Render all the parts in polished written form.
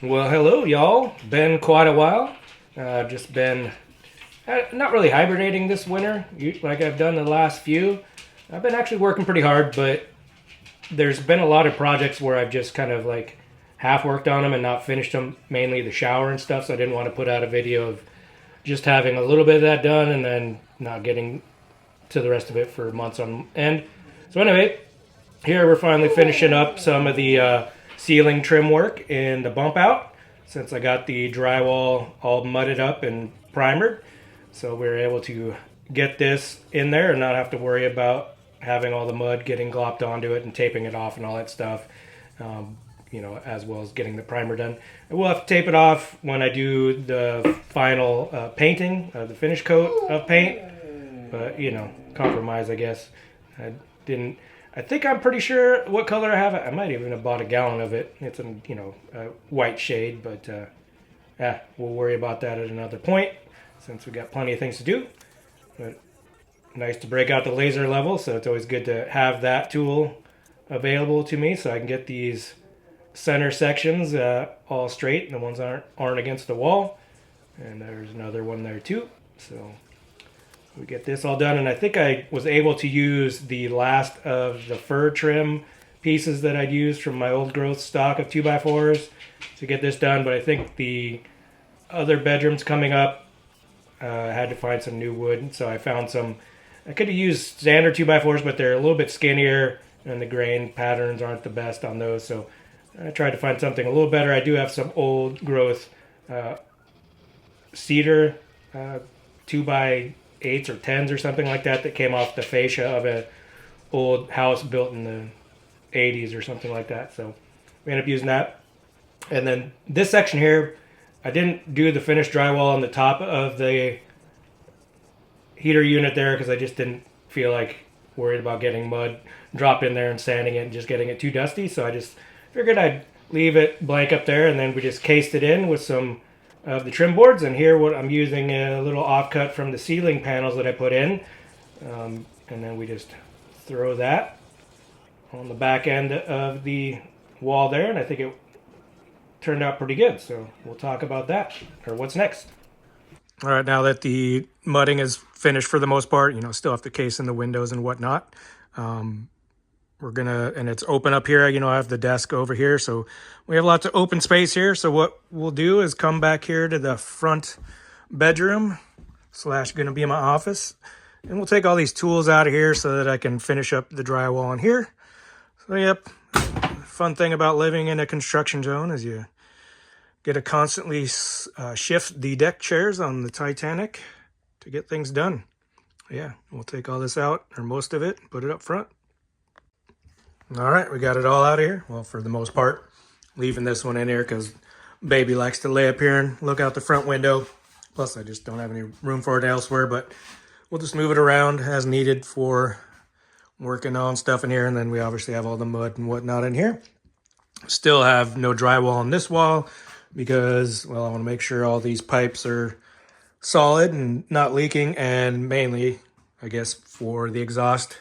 Well, hello, y'all. Been quite a while. Just been not really hibernating this winter like I've done the last few. I've been actually working pretty hard, but there's been a lot of projects where I've just kind of like half worked on them and not finished them, mainly the shower and stuff. So I didn't want to put out a video of just having a little bit of that done and then not getting to the rest of it for months on end. So anyway, here we're finally finishing up some of the ceiling trim work in the bump out since I got the drywall all mudded up and primered. So we were able to get this in there and not have to worry about having all the mud getting glopped onto it and taping it off and all that stuff, as well as getting the primer done. I will have to tape it off when I do the final painting, the finish coat of paint, but compromise, I guess. I think I'm pretty sure what color I have. I might even have bought a gallon of it. It's a white shade, but we'll worry about that at another point since we got plenty of things to do. But nice to break out the laser level, so it's always good to have that tool available to me so I can get these center sections all straight and the ones aren't against the wall. And there's another one there too. So we get this all done, and I think I was able to use the last of the fir trim pieces that I'd used from my old growth stock of 2x4s to get this done. But I think the other bedrooms coming up, I had to find some new wood, so I found some. I could have used standard 2x4s, but they're a little bit skinnier and the grain patterns aren't the best on those, so I tried to find something a little better. I do have some old growth cedar 2x8s or 10s or something like that came off the fascia of an old house built in the 80s or something like that. So we ended up using that. And then this section here, I didn't do the finished drywall on the top of the heater unit there because I just didn't feel like worried about getting mud drop in there and sanding it and just getting it too dusty. So I just figured I'd leave it blank up there, and then we just cased it in with some of the trim boards. And here what I'm using a little offcut from the ceiling panels that I put in, and then we just throw that on the back end of the wall there, and I think it turned out pretty good. So we'll talk about that, or what's next. All right, now that the mudding is finished for the most part, still have to case in the windows and whatnot. We're gonna, and it's open up here, I have the desk over here, so we have lots of open space here. So what we'll do is come back here to the front bedroom / gonna be my office, and we'll take all these tools out of here so that I can finish up the drywall in here. So yep, fun thing about living in a construction zone is you get to constantly shift the deck chairs on the Titanic to get things done. Yeah, we'll take all this out, or most of it, put it up front. All right, we got it all out of here. Well, for the most part, leaving this one in here because baby likes to lay up here and look out the front window. Plus, I just don't have any room for it elsewhere, but we'll just move it around as needed for working on stuff in here. And then we obviously have all the mud and whatnot in here. Still have no drywall on this wall because, well, I want to make sure all these pipes are solid and not leaking, and mainly, I guess, for the exhaust.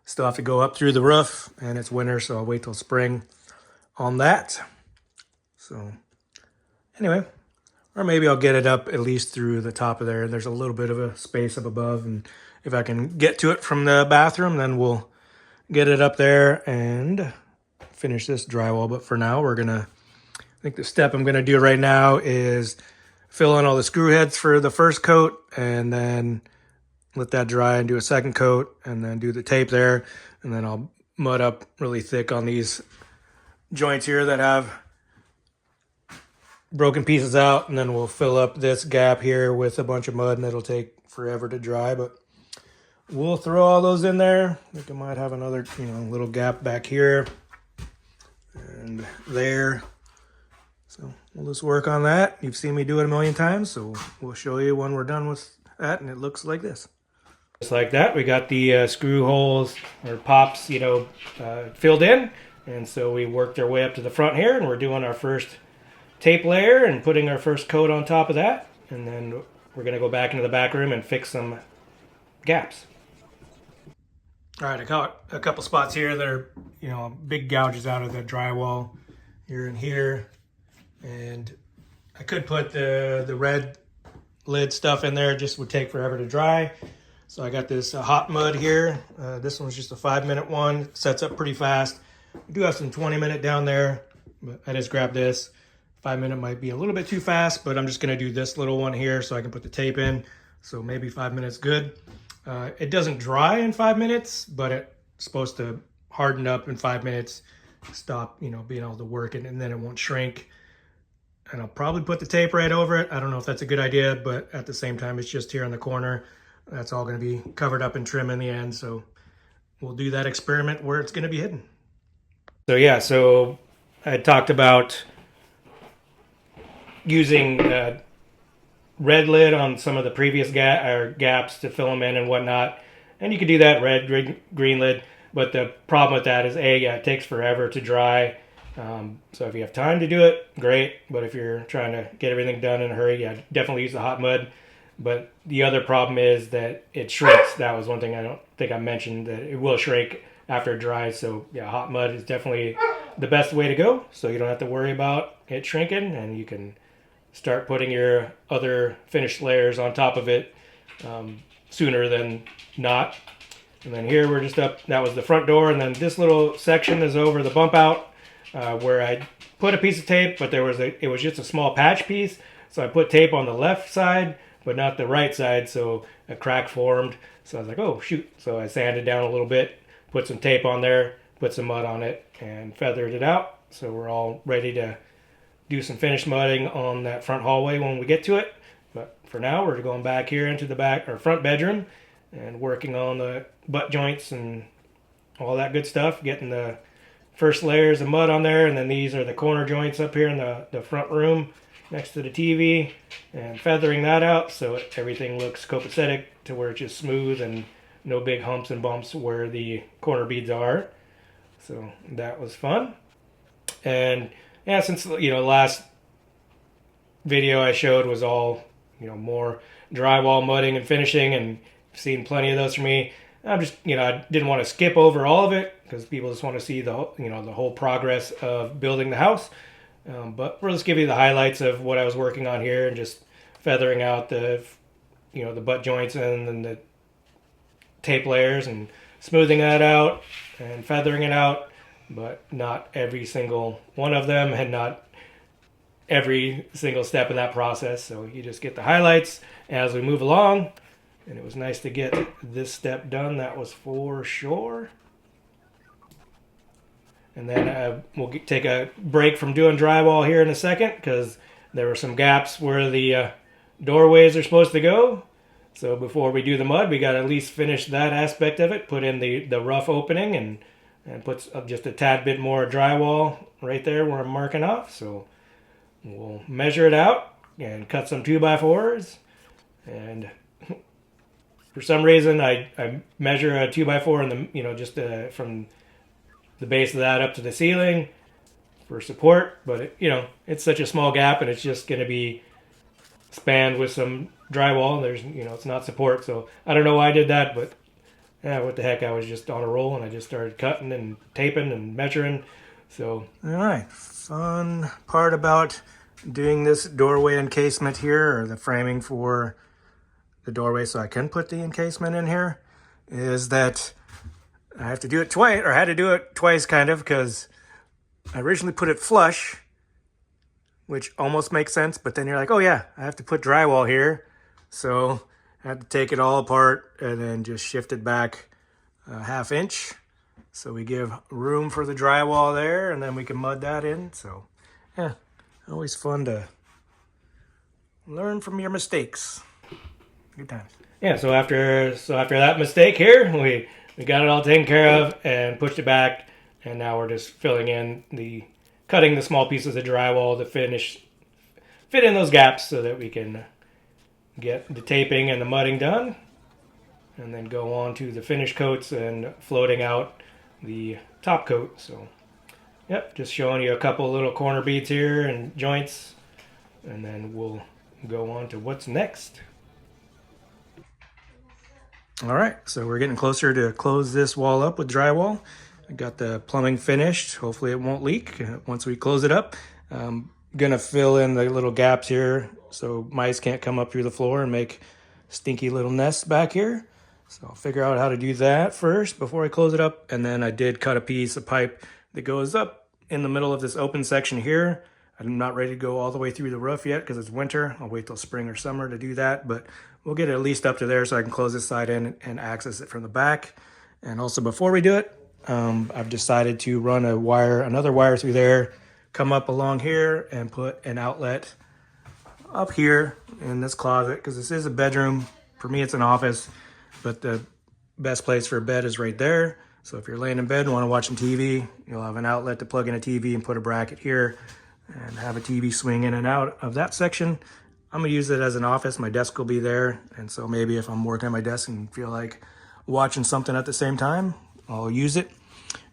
Still have to go up through the roof, and it's winter, so I'll wait till spring on that. So anyway, or maybe I'll get it up at least through the top of there. There's a little bit of a space up above, and if I can get to it from the bathroom, then we'll get it up there and finish this drywall. But for now, I think the step I'm gonna do right now is fill in all the screw heads for the first coat, and then let that dry and do a second coat, and then do the tape there, and then I'll mud up really thick on these joints here that have broken pieces out, and then we'll fill up this gap here with a bunch of mud, and it'll take forever to dry, but we'll throw all those in there. I think I might have another little gap back here and there, so we'll just work on that. You've seen me do it a million times, so we'll show you when we're done with that, and it looks like this. Just like that, we got the screw holes or pops, filled in. And so we worked our way up to the front here, and we're doing our first tape layer and putting our first coat on top of that. And then we're going to go back into the back room and fix some gaps. All right, I got a couple spots here that are, big gouges out of the drywall here and here. And I could put the red lid stuff in there, just would take forever to dry. So I got this hot mud here. This one's just a 5-minute one. Sets up pretty fast. We do have some 20-minute down there, but I just grabbed this. 5-minute might be a little bit too fast, but I'm just gonna do this little one here so I can put the tape in. So maybe 5 minutes good. It doesn't dry in 5 minutes, but it's supposed to harden up in 5 minutes, stop, being able to work it, and then it won't shrink. And I'll probably put the tape right over it. I don't know if that's a good idea, but at the same time, it's just here in the corner. That's all going to be covered up and trim in the end. So we'll do that experiment where it's going to be hidden. So yeah, so I talked about using red lid on some of the previous gaps to fill them in and whatnot. And you could do that red, green lid. But the problem with that is, it takes forever to dry. So if you have time to do it, great. But if you're trying to get everything done in a hurry, definitely use the hot mud. But the other problem is that it shrinks. That was one thing I don't think I mentioned, that it will shrink after it dries. So yeah, hot mud is definitely the best way to go. So you don't have to worry about it shrinking, and you can start putting your other finished layers on top of it sooner than not. And then here we're just up, that was the front door. And then this little section is over the bump out where I put a piece of tape, but it was just a small patch piece. So I put tape on the left side, but not the right side, so a crack formed. So I was like, oh shoot. So I sanded down a little bit, put some tape on there, put some mud on it, and feathered it out. So we're all ready to do some finished mudding on that front hallway when we get to it. But for now, we're going back here into the back or front bedroom and working on the butt joints and all that good stuff, getting the first layers of mud on there. And then these are the corner joints up here in the front room next to the TV, and feathering that out so everything looks copacetic to where it's just smooth and no big humps and bumps where the corner beads are. So that was fun. And yeah, since last video I showed was all more drywall mudding and finishing, and I've seen plenty of those from me. I'm just I didn't want to skip over all of it because people just want to see the whole progress of building the house. But we'll just give you the highlights of what I was working on here, and just feathering out the the butt joints and then the tape layers, and smoothing that out and feathering it out, but not every single one of them and not every single step in that process. So you just get the highlights as we move along. And it was nice to get this step done, that was for sure. And then we'll take a break from doing drywall here in a second, because there were some gaps where the doorways are supposed to go. So before we do the mud, we got to at least finish that aspect of it, put in the rough opening, and put just a tad bit more drywall right there where I'm marking off. So we'll measure it out and cut some 2x4s. And for some reason, I measure a 2x4 in the just from the base of that up to the ceiling for support, but it's such a small gap, and it's just going to be spanned with some drywall. There's it's not support, so I don't know why I did that, but yeah, what the heck, I was just on a roll, and I just started cutting and taping and measuring. So all right, fun part about doing this doorway encasement here, or the framing for the doorway so I can put the encasement in here, is that I have to do it twice, or had to do it twice kind of, because I originally put it flush, which almost makes sense, but then you're like, oh yeah, I have to put drywall here. So I had to take it all apart and then just shift it back a 1/2 inch. So we give room for the drywall there, and then we can mud that in. So yeah, always fun to learn from your mistakes. Good times. Yeah, so after that mistake here, we got it all taken care of and pushed it back, and now we're just filling in cutting the small pieces of drywall to fit in those gaps so that we can get the taping and the mudding done, and then go on to the finish coats and floating out the top coat. So yep, just showing you a couple little corner beads here and joints, and then we'll go on to what's next. All right, so we're getting closer to close this wall up with drywall. I got the plumbing finished. Hopefully it won't leak once we close it up. gonna fill in the little gaps here so mice can't come up through the floor and make stinky little nests back here. So I'll figure out how to do that first before I close it up. And then I did cut a piece of pipe that goes up in the middle of this open section here. I'm not ready to go all the way through the roof yet because it's winter. I'll wait till spring or summer to do that, but we'll get it at least up to there so I can close this side in and access it from the back. And also before we do it, I've decided to run another wire through there, come up along here and put an outlet up here in this closet because this is a bedroom. For me, it's an office, but the best place for a bed is right there. So if you're laying in bed and want to watch some TV, you'll have an outlet to plug in a TV and put a bracket here and have a TV swing in and out of that section. I'm gonna use it as an office. My desk will be there. And so maybe if I'm working at my desk and feel like watching something at the same time, I'll use it.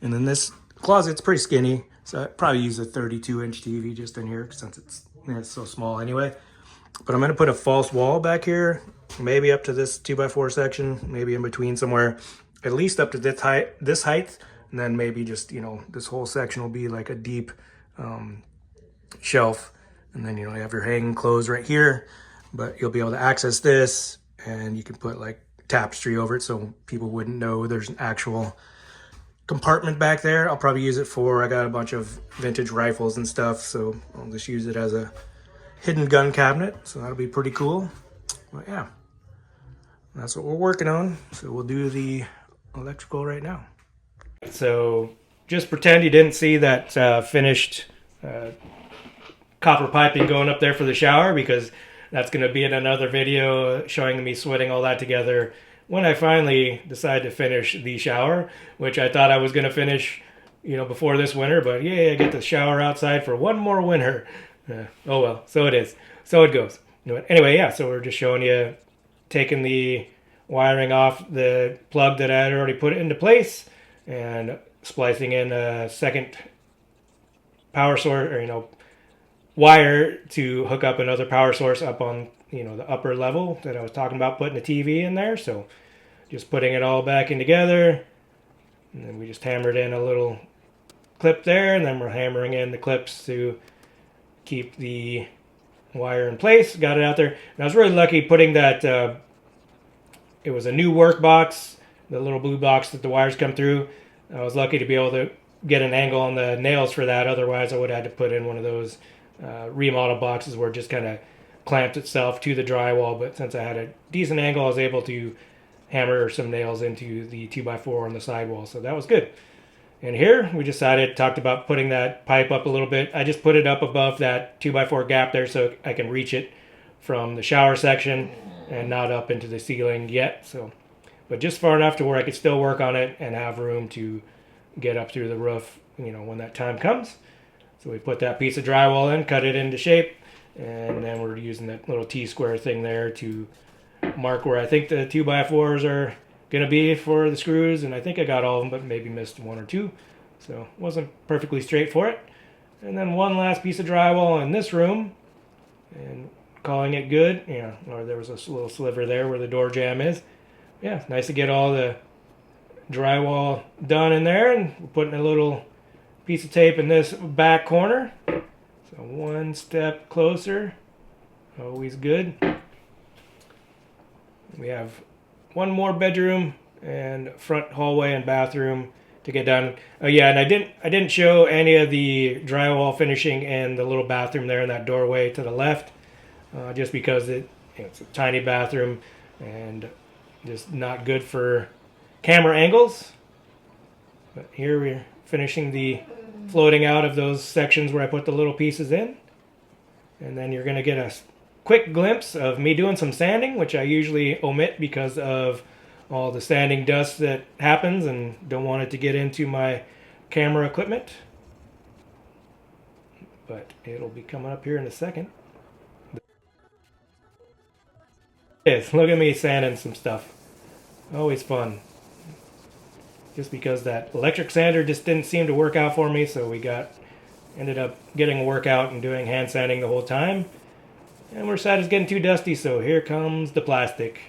And then this closet's pretty skinny, so I'd probably use a 32-inch TV just in here since it's so small anyway. But I'm gonna put a false wall back here, maybe up to this 2x4 section, maybe in between somewhere, at least up to this height, and then maybe just, this whole section will be like a deep shelf. And then, you have your hanging clothes right here, but you'll be able to access this and you can put like tapestry over it so people wouldn't know there's an actual compartment back there. I'll probably use it I got a bunch of vintage rifles and stuff, so I'll just use it as a hidden gun cabinet. So that'll be pretty cool. But yeah, that's what we're working on. So we'll do the electrical right now. So just pretend you didn't see that finished copper piping going up there for the shower, because that's going to be in another video showing me sweating all that together when I finally decide to finish the shower, which I thought I was going to finish, before this winter, but yeah, I get the shower outside for one more winter. Oh well, so it is. So it goes. Anyway, yeah, so we're just showing you taking the wiring off the plug that I had already put into place and splicing in a second power source, or wire to hook up another power source up on the upper level that I was talking about, putting the TV in there. So just putting it all back in together, and then we just hammered in a little clip there, and then we're hammering in the clips to keep the wire in place. Got it out there, and I was really lucky putting that it was a new work box, the little blue box that the wires come through. I was lucky to be able to get an angle on the nails for that. Otherwise I would have had to put in one of those remodel boxes where it just kind of clamped itself to the drywall, but since I had a decent angle, I was able to hammer some nails into the 2x4 on the sidewall, so that was good. And here we talked about putting that pipe up a little bit. I just put it up above that 2x4 gap there so I can reach it from the shower section and not up into the ceiling yet. So, but just far enough to where I could still work on it and have room to get up through the roof, when that time comes. So we put that piece of drywall in, cut it into shape, and then we're using that little T-square thing there to mark where I think the 2x4s are going to be for the screws. And I think I got all of them, but maybe missed one or two. So it wasn't perfectly straight for it. And then one last piece of drywall in this room, and calling it good. Or there was a little sliver there where the door jamb is. Yeah, nice to get all the drywall done in there, and we're putting a little piece of tape in this back corner. So one step closer, always good. We have one more bedroom and front hallway and bathroom to get done. Oh yeah, and I didn't show any of the drywall finishing in the little bathroom there in that doorway to the left, just because it's a tiny bathroom and just not good for camera angles. But here we're finishing the floating out of those sections where I put the little pieces in. And then you're going to get a quick glimpse of me doing some sanding, which I usually omit because of all the sanding dust that happens and don't want it to get into my camera equipment. But it'll be coming up here in a second. Yes, look at me sanding some stuff. Always fun. Just because that electric sander just didn't seem to work out for me, so we ended up getting a workout and doing hand sanding the whole time. And we're sad it's getting too dusty, so here comes the plastic.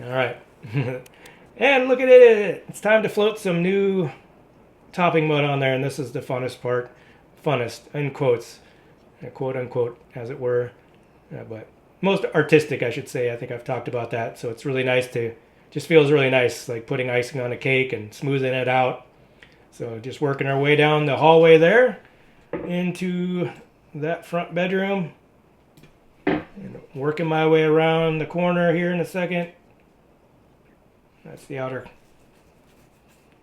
Alright. And look at it! It's time to float some new topping mud on there, and this is the funnest part. Funnest, in quotes. quote unquote, as it were. But most artistic, I should say. I think I've talked about that. So it's really nice just feels really nice, like putting icing on a cake and smoothing it out. So just working our way down the hallway there into that front bedroom. And working my way around the corner here in a second. That's the outer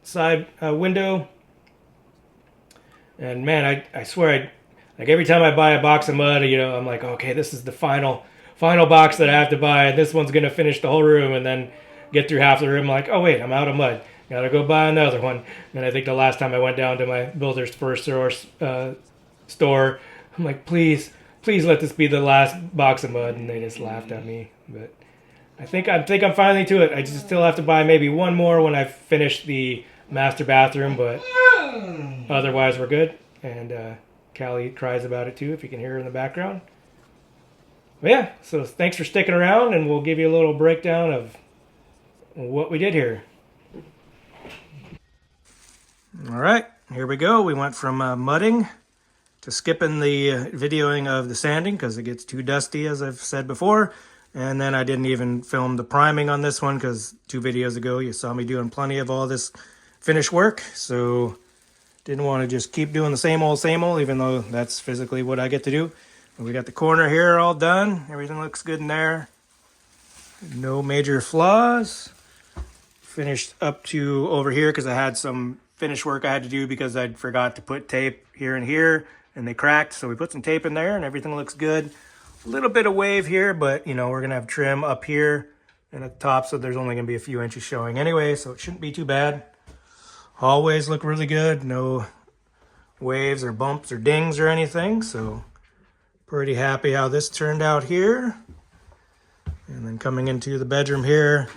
side window. And man, I swear, like every time I buy a box of mud, I'm like, okay, this is the final box that I have to buy. And this one's going to finish the whole room. And then get through half the room, like, oh wait, I'm out of mud. Gotta go buy another one. And I think the last time I went down to my Builder's First Source store, I'm like, please let this be the last box of mud. And they just laughed at me. But I think I'm finally to it. I just still have to buy maybe one more when I finish the master bathroom, but otherwise we're good. And Callie cries about it too, if you can hear her in the background. But yeah, so thanks for sticking around, and we'll give you a little breakdown of what we did here. All right, here we go. We went from mudding to skipping the videoing of the sanding because it gets too dusty, as I've said before. And then I didn't even film the priming on this one because 2 videos ago you saw me doing plenty of all this finish work. So didn't want to just keep doing the same old, even though that's physically what I get to do. But we got the corner here all done. Everything looks good in there. No major flaws. Finished up to over here because I had some finish work I had to do because I forgot to put tape here and here and they cracked. So we put some tape in there and everything looks good. A little bit of wave here, but we're going to have trim up here and at the top, so there's only going to be a few inches showing anyway, so it shouldn't be too bad. Hallways look really good. No waves or bumps or dings or anything, so pretty happy how this turned out here. And then coming into the bedroom here,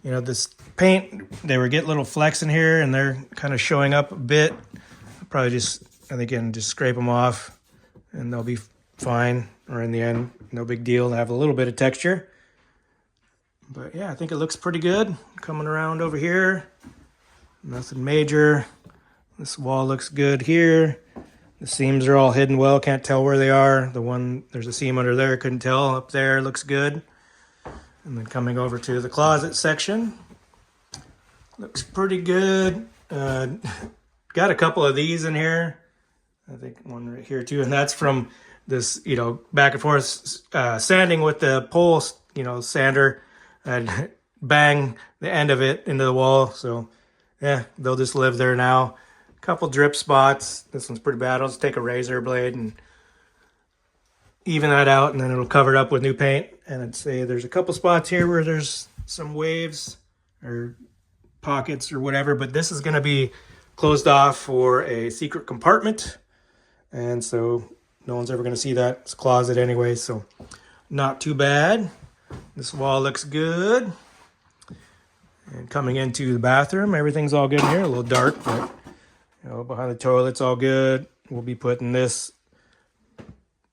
this paint, they were getting little flecks in here and they're kind of showing up a bit. Probably just, I think, just scrape them off and they'll be fine, or in the end, no big deal to have a little bit of texture. But yeah, I think it looks pretty good. Coming around over here, nothing major. This wall looks good here. The seams are all hidden well, can't tell where they are. There's a seam under there, couldn't tell. Up there looks good. And then coming over to the closet section, looks pretty good. Got a couple of these in here. I think one right here too, and that's from this, back and forth sanding with the pole, sander. I'd bang the end of it into the wall. So yeah, they'll just live there now. A couple drip spots. This one's pretty bad. I'll just take a razor blade and even that out, and then it'll cover it up with new paint. And I'd say there's a couple spots here where there's some waves or pockets or whatever, but this is going to be closed off for a secret compartment. And so no one's ever going to see that. It's a closet anyway, so not too bad. This wall looks good. And coming into the bathroom, everything's all good in here. A little dark, but behind the toilet's all good. We'll be putting this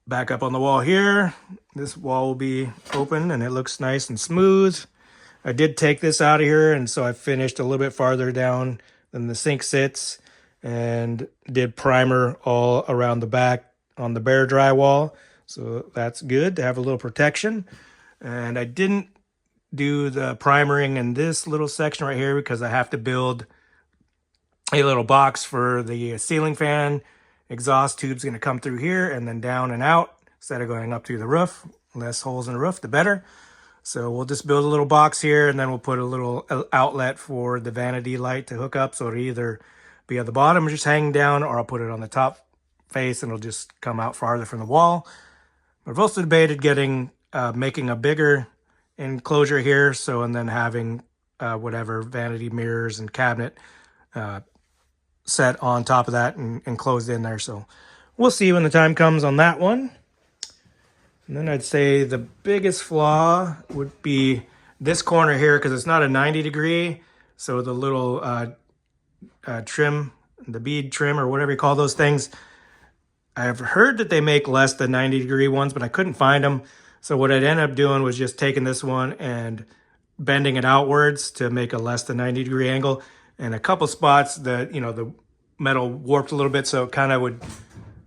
back up on the wall here. This wall will be open and it looks nice and smooth. I did take this out of here, and so I finished a little bit farther down than the sink sits and did primer all around the back on the bare drywall. So that's good to have a little protection. And I didn't do the primering in this little section right here because I have to build a little box for the ceiling fan. Exhaust tube's going to come through here and then down and out instead of going up through the roof. Less holes in the roof, the better. So we'll just build a little box here, and then we'll put a little outlet for the vanity light to hook up. So it'll either be at the bottom just hanging down, or I'll put it on the top face and it'll just come out farther from the wall. I've also debated making a bigger enclosure here, and then having whatever vanity mirrors and cabinet set on top of that and closed in there. So we'll see when the time comes on that one. And then I'd say the biggest flaw would be this corner here, because it's not a 90 degree. So the little trim, the bead trim or whatever you call those things, I've heard that they make less than 90 degree ones, but I couldn't find them. So what I'd end up doing was just taking this one and bending it outwards to make a less than 90 degree angle. And a couple spots that, the metal warped a little bit, so it kind of would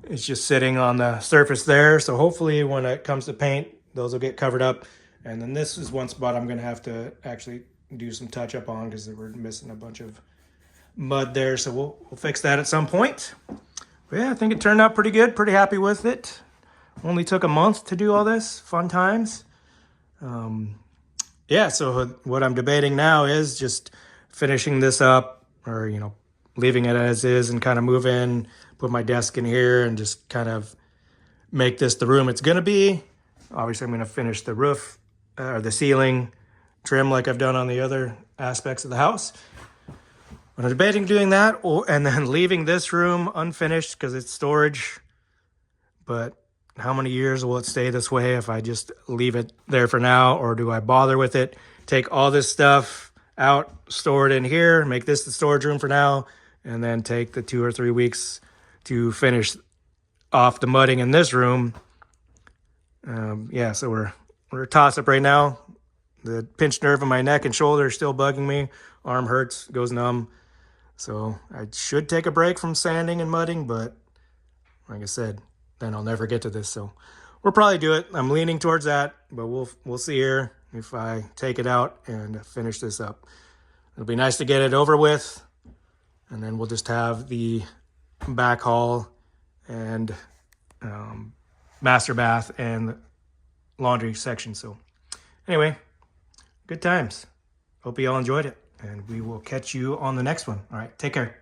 it's just sitting on the surface there. So hopefully when it comes to paint, those will get covered up. And then this is one spot I'm going to have to actually do some touch up on because we're missing a bunch of mud there. So we'll fix that at some point. But yeah, I think it turned out pretty good. Pretty happy with it. Only took a month to do all this. Fun times. Yeah, so what I'm debating now is just finishing this up, or, you know, leaving it as is and kind of move in, put my desk in here and just kind of make this the room it's going to be. Obviously, I'm going to finish the roof or the ceiling trim like I've done on the other aspects of the house. But I'm debating doing that and then leaving this room unfinished because it's storage. But how many years will it stay this way if I just leave it there for now? Or do I bother with it, take all this stuff out, store it in here, make this the storage room for now, and then take the 2 or 3 weeks to finish off the mudding in this room? Yeah, so we're a toss-up right now. The pinched nerve in my neck and shoulder is still bugging me. Arm hurts, goes numb. So I should take a break from sanding and mudding, but like I said, then I'll never get to this. So we'll probably do it. I'm leaning towards that, but we'll see here if I take it out and finish this up. It'll be nice to get it over with, and then we'll just have the back hall and master bath and laundry section. So anyway, good times. Hope you all enjoyed it, and we will catch you on the next one. All right, take care.